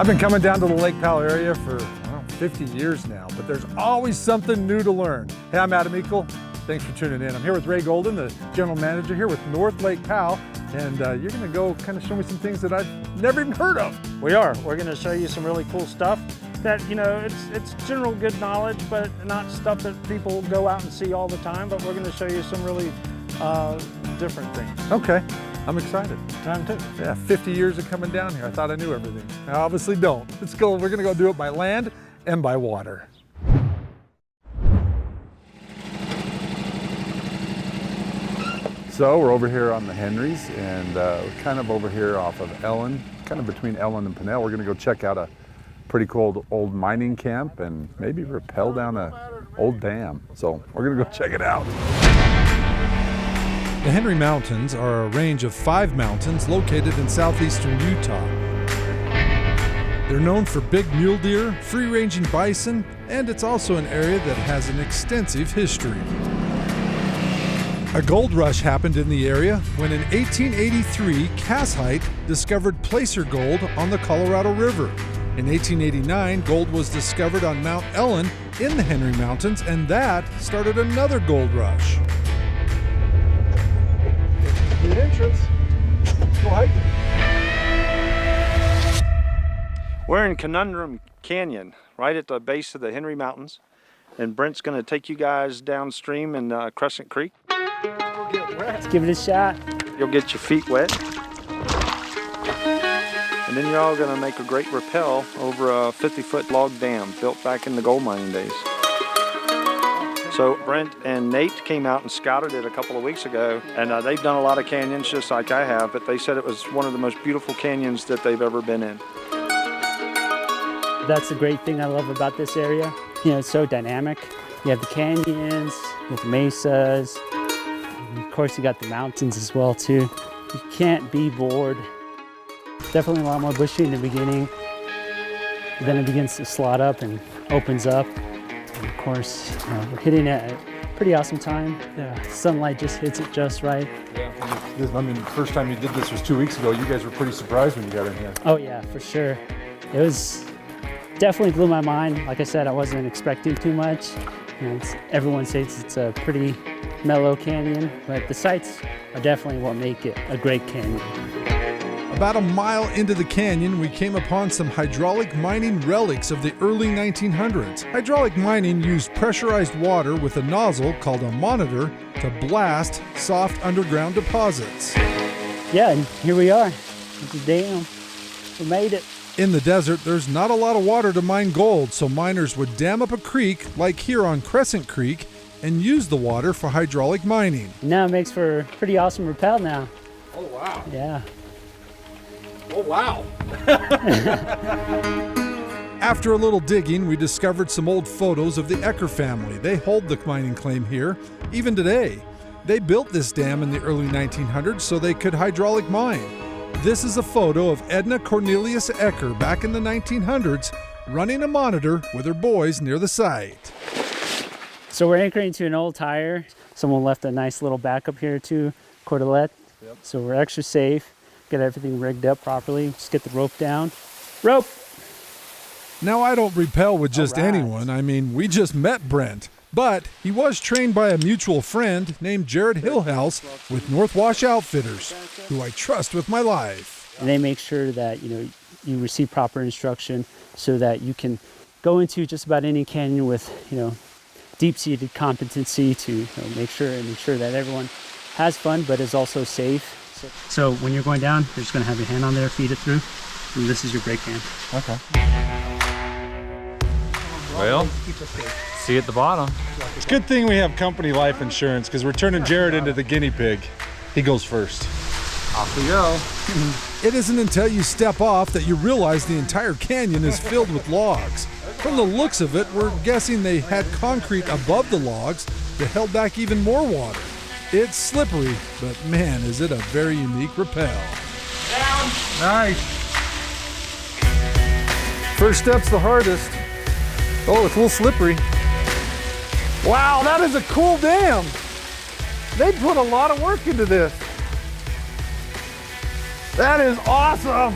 I've been coming down to the Lake Powell area for 50 years now, but there's always something new to learn. Hey, I'm Adam Eagle. Thanks for tuning in. I'm here with Ray Golden, the general manager here with North Lake Powell, and you're gonna go kind of show me some things that I've never even heard of. We are. We're gonna show you some really cool stuff that, you know, it's general good knowledge, but not stuff that people go out and see all the time, but we're gonna show you some really different things. Okay, I'm excited. Time too. Yeah, 50 years of coming down here. I thought I knew everything. I obviously don't. Let's go. We're gonna go do it by land and by water. So we're over here on the Henrys and kind of over here off of Ellen, kind of between Ellen and Pinnell. We're gonna go check out a pretty cool old mining camp and maybe rappel down an old dam. So we're gonna go check it out. The Henry Mountains are a range of 5 mountains located in southeastern Utah. They're known for big mule deer, free-ranging bison, and it's also an area that has an extensive history. A gold rush happened in the area when in 1883 Cassite discovered placer gold on the Colorado River. In 1889, gold was discovered on Mount Ellen in the Henry Mountains, and that started another gold rush. Good entrance. Go hiking. We're in Conundrum Canyon, right at the base of the Henry Mountains, and Brent's gonna take you guys downstream in Crescent Creek. Let's give it a shot. You'll get your feet wet. And then you're all gonna make a great rappel over a 50-foot log dam built back in the gold mining days. So Brent and Nate came out and scouted it a couple of weeks ago, and they've done a lot of canyons just like I have, but they said it was one of the most beautiful canyons that they've ever been in. That's the great thing I love about this area. You know, it's so dynamic. You have the canyons, you have the mesas, and of course you got the mountains as well too. You can't be bored. Definitely a lot more bushy in the beginning. Then it begins to slot up and opens up. And of course, we're hitting it at a pretty awesome time. The sunlight just hits it just right. Yeah, I mean, the first time you did this was 2 weeks ago. You guys were pretty surprised when you got in here. Oh yeah, for sure. It was definitely blew my mind. Like I said, I wasn't expecting too much. You know, everyone says it's a pretty mellow canyon, but the sights are definitely what make it a great canyon. About a mile into the canyon, we came upon some hydraulic mining relics of the early 1900s. Hydraulic mining used pressurized water with a nozzle called a monitor to blast soft underground deposits. Yeah, and here we are at the dam. We made it. In the desert, there's not a lot of water to mine gold, so miners would dam up a creek, like here on Crescent Creek, and use the water for hydraulic mining. Now it makes for a pretty awesome rappel now. Oh, wow. Yeah. Oh, wow. After a little digging, we discovered some old photos of the Ecker family. They hold the mining claim here, even today. They built this dam in the early 1900s so they could hydraulic mine. This is a photo of Edna Cornelius Ecker back in the 1900s, running a monitor with her boys near the site. So we're anchoring to an old tire. Someone left a nice little backup here too, cordelette. Yep. So we're extra safe. Get everything rigged up properly. Just get the rope down. Rope! Now, I don't rappel with just All right. anyone. I mean, we just met Brent. But he was trained by a mutual friend named Jared Hillhouse with North Wash Outfitters, who I trust with my life. And they make sure that, you know, you receive proper instruction so that you can go into just about any canyon with, you know, deep-seated competency to make sure that everyone has fun but is also safe. So when you're going down, you're just going to have your hand on there, feed it through, and this is your brake hand. Okay. Well, see you at the bottom. It's a good thing we have company life insurance because we're turning Jared into the guinea pig. He goes first. Off we go. It isn't until you step off that you realize the entire canyon is filled with logs. From the looks of it, we're guessing they had concrete above the logs that held back even more water. It's slippery, but man, is it a very unique rappel. Nice. First step's the hardest. Oh, it's a little slippery. Wow, that is a cool dam. They put a lot of work into this. That is awesome.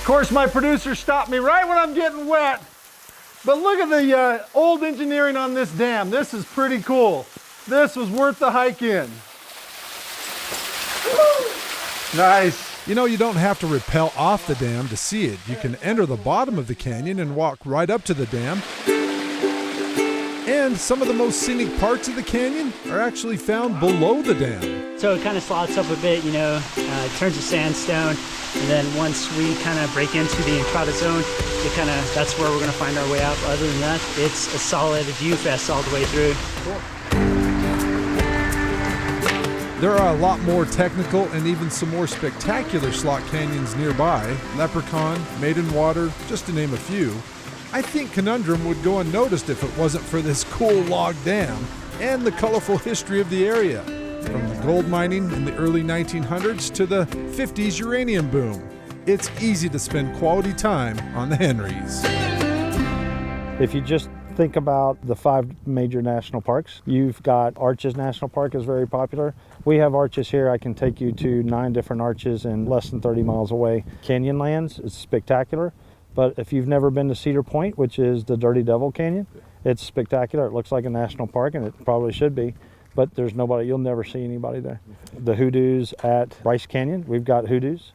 Of course, my producer stopped me right when I'm getting wet. But look at the old engineering on this dam. This is pretty cool. This was worth the hike in. Nice. You know, you don't have to rappel off the dam to see it. You can enter the bottom of the canyon and walk right up to the dam. And some of the most scenic parts of the canyon are actually found below the dam. So it kind of slots up a bit, you know, turns to sandstone, and then once we kind of break into the entrada zone, that's where we're going to find our way out. But other than that, it's a solid view fest all the way through. Cool. There are a lot more technical and even some more spectacular slot canyons nearby. Leprechaun, Maiden Water, just to name a few. I think Conundrum would go unnoticed if it wasn't for this cool log dam and the colorful history of the area. From the gold mining in the early 1900s to the 50s uranium boom. It's easy to spend quality time on the Henrys. If you just think about the 5 major national parks, you've got Arches National Park is very popular. We have arches here. I can take you to 9 different arches in less than 30 miles away. Canyonlands is spectacular, but if you've never been to Cedar Point, which is the Dirty Devil Canyon, it's spectacular. It looks like a national park, and it probably should be, but there's nobody, you'll never see anybody there. The hoodoos at Bryce Canyon, we've got hoodoos.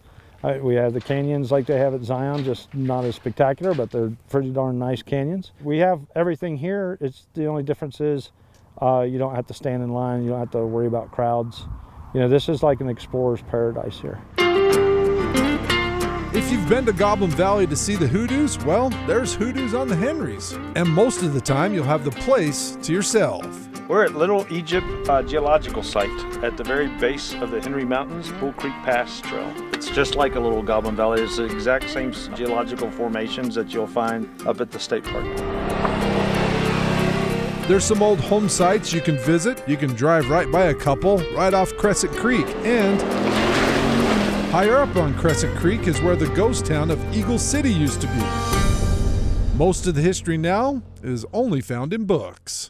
We have the canyons like they have at Zion, just not as spectacular, but they're pretty darn nice canyons. We have everything here. It's the only difference is you don't have to stand in line. You don't have to worry about crowds. You know, this is like an explorer's paradise here. If you've been to Goblin Valley to see the hoodoos, well, there's hoodoos on the Henrys. And most of the time, you'll have the place to yourself. We're at Little Egypt Geological Site at the very base of the Henry Mountains Bull Creek Pass Trail. It's just like a little Goblin Valley. It's the exact same geological formations that you'll find up at the state park. There's some old home sites you can visit. You can drive right by a couple right off Crescent Creek. And higher up on Crescent Creek is where the ghost town of Eagle City used to be. Most of the history now is only found in books.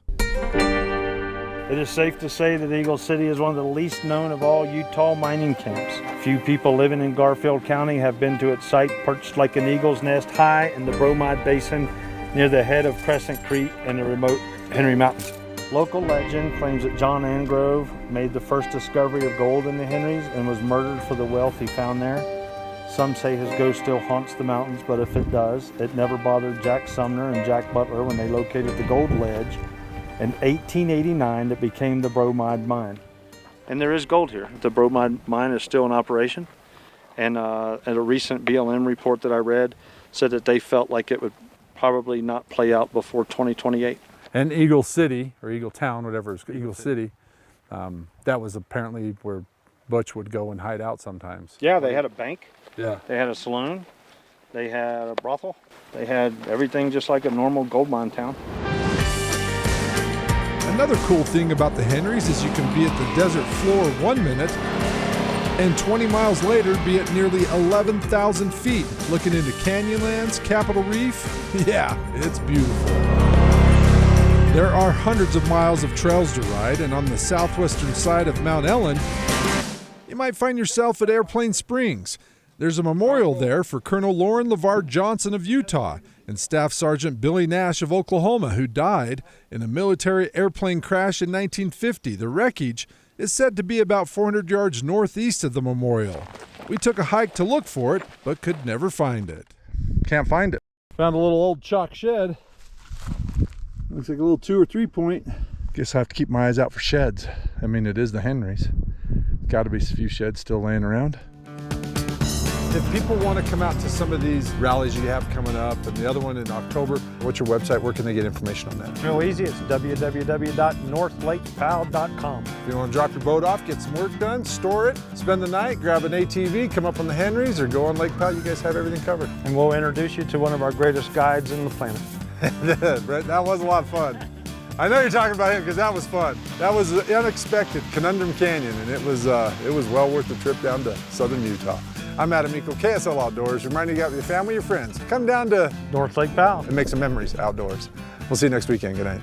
It is safe to say that Eagle City is one of the least known of all Utah mining camps. Few people living in Garfield County have been to its site, perched like an eagle's nest high in the Bromide Basin near the head of Crescent Creek and the remote Henry Mountains. Local legend claims that John Angrove made the first discovery of gold in the Henrys and was murdered for the wealth he found there. Some say his ghost still haunts the mountains, but if it does, it never bothered Jack Sumner and Jack Butler when they located the gold ledge in 1889 that became the Bromide Mine. And there is gold here. The Bromide Mine is still in operation. And at a recent BLM report that I read said that they felt like it would probably not play out before 2028. And Eagle City, or Eagle Town, whatever it's Eagle City, that was apparently where Butch would go and hide out sometimes. Yeah, they had a bank. Yeah. They had a saloon. They had a brothel. They had everything just like a normal gold mine town. Another cool thing about the Henrys is you can be at the desert floor 1 minute and 20 miles later be at nearly 11,000 feet looking into Canyonlands, Capitol Reef. Yeah, it's beautiful. There are hundreds of miles of trails to ride, and on the southwestern side of Mount Ellen, you might find yourself at Airplane Springs. There's a memorial there for Colonel Loren LeVar Johnson of Utah and Staff Sergeant Billy Nash of Oklahoma, who died in a military airplane crash in 1950. The wreckage is said to be about 400 yards northeast of the memorial. We took a hike to look for it, but could never find it. Can't find it. Found a little old chalk shed. Looks like a little 2 or 3 point. Guess I have to keep my eyes out for sheds. I mean, it is the Henrys. Got to be a few sheds still laying around. If people want to come out to some of these rallies you have coming up and the other one in October, what's your website? Where can they get information on that? Real easy. It's www.northlakepowell.com. If you want to drop your boat off, get some work done, store it, spend the night, grab an ATV, come up on the Henrys, or go on Lake Powell, you guys have everything covered. And we'll introduce you to one of our greatest guides in the planet. Brett, that was a lot of fun. I know you're talking about him because that was fun. That was unexpected, Conundrum Canyon, and it was well worth the trip down to southern Utah. I'm Adam Eagle, KSL Outdoors, reminding you out with your family, your friends. Come down to North Lake Powell and make some memories outdoors. We'll see you next weekend. Good night.